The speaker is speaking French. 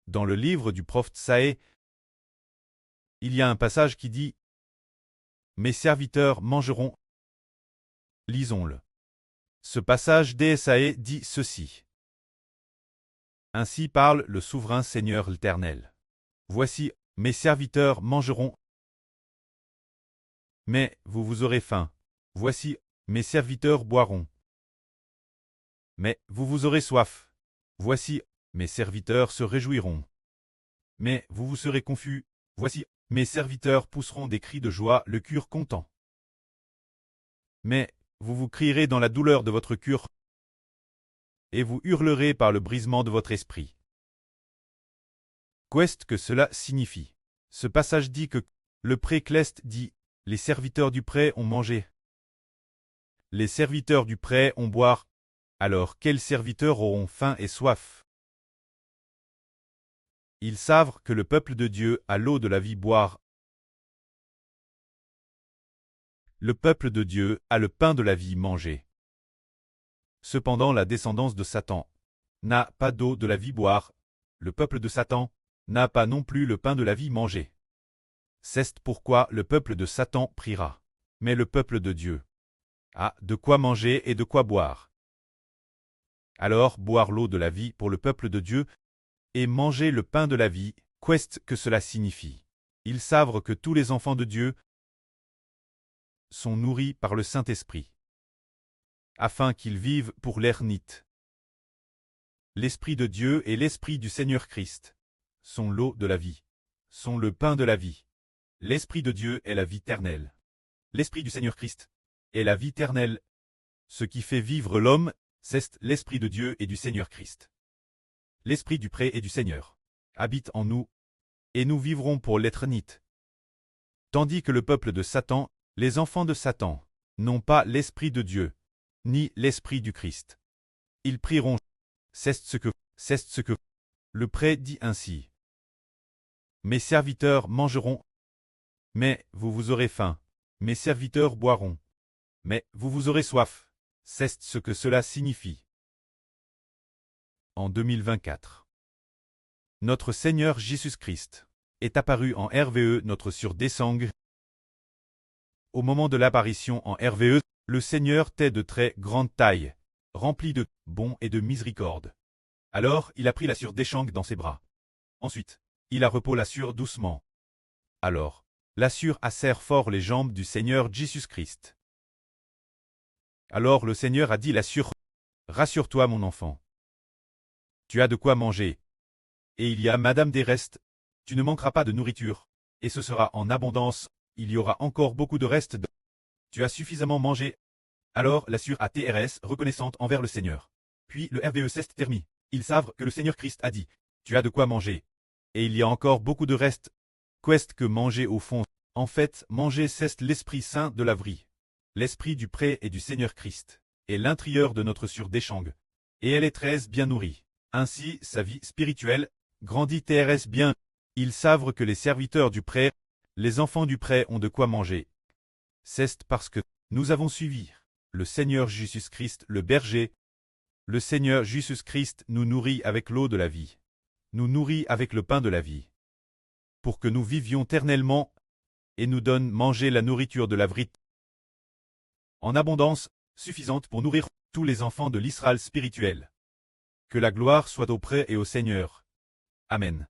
Dans le livre du prophète Saë, il y a un passage qui dit « Mes serviteurs mangeront ». Lisons-le. Ce passage d'Ésaïe dit ceci. Ainsi parle le souverain Seigneur l'Éternel. Voici, mes serviteurs mangeront, mais vous aurez faim. Voici, mes serviteurs boiront, mais vous aurez soif. Voici, mes serviteurs se réjouiront, mais vous serez confus. Voici, mes serviteurs pousseront des cris de joie, le cœur content. Mais vous crierez dans la douleur de votre cœur, et vous hurlerez par le brisement de votre esprit. Qu'est-ce que cela signifie? Ce passage dit que le pré Cleste dit « Les serviteurs du pré ont mangé. Les serviteurs du pré ont boire. Alors quels serviteurs auront faim et soif? Ils savent que le peuple de Dieu a l'eau de la vie boire. Le peuple de Dieu a le pain de la vie manger. Cependant la descendance de Satan n'a pas d'eau de la vie boire. Le peuple de Satan n'a pas non plus le pain de la vie manger. C'est pourquoi le peuple de Satan priera. Mais le peuple de Dieu a de quoi manger et de quoi boire. Alors boire l'eau de la vie pour le peuple de Dieu et manger le pain de la vie, qu'est-ce que cela signifie? Ils savent que tous les enfants de Dieu sont nourris par le Saint-Esprit, afin qu'ils vivent pour l'éternité. L'Esprit de Dieu et l'Esprit du Seigneur Christ sont l'eau de la vie, sont le pain de la vie. L'Esprit de Dieu est la vie éternelle. L'Esprit du Seigneur Christ est la vie éternelle. Ce qui fait vivre l'homme, c'est l'Esprit de Dieu et du Seigneur Christ. L'Esprit du pré et du Seigneur habite en nous, et nous vivrons pour l'éternité. Tandis que le peuple de Satan, les enfants de Satan, n'ont pas l'Esprit de Dieu, ni l'Esprit du Christ. Ils prieront. C'est ce que le pré dit ainsi. Mes serviteurs mangeront, mais vous aurez faim. Mes serviteurs boiront, mais vous aurez soif. C'est ce que cela signifie. En 2024, notre Seigneur Jésus-Christ est apparu en RVE, notre surdescend. Au moment de l'apparition en RVE, le Seigneur était de très grande taille, rempli de bon et de miséricorde. Alors il a pris la surdescend dans ses bras. Ensuite, il a repos la sur doucement. Alors, la sur asserre fort les jambes du Seigneur Jésus-Christ. Alors le Seigneur a dit la sur, rassure-toi mon enfant. Tu as de quoi manger. Et il y a Madame des restes. Tu ne manqueras pas de nourriture. Et ce sera en abondance. Il y aura encore beaucoup de restes. Tu as suffisamment mangé. Alors la sur ATRS reconnaissante envers le Seigneur. Puis le RVE s'est terminé. Ils savent que le Seigneur Christ a dit, tu as de quoi manger. Et il y a encore beaucoup de restes. Qu'est-ce que manger au fond? En fait, manger c'est l'Esprit Saint de la vie. L'Esprit du pré et du Seigneur Christ. Et l'intérieur de notre surdescend. Et elle est très bien nourrie. Ainsi, sa vie spirituelle grandit TRS bien. Ils savent que les serviteurs du pré, les enfants du pré ont de quoi manger. C'est parce que nous avons suivi le Seigneur Jésus-Christ, le berger. Le Seigneur Jésus-Christ nous nourrit avec l'eau de la vie. Nous nourrit avec le pain de la vie. Pour que nous vivions éternellement et nous donne manger la nourriture de la vie en abondance, suffisante pour nourrir tous les enfants de l'Israël spirituel. Que la gloire soit au pré et au Seigneur. Amen.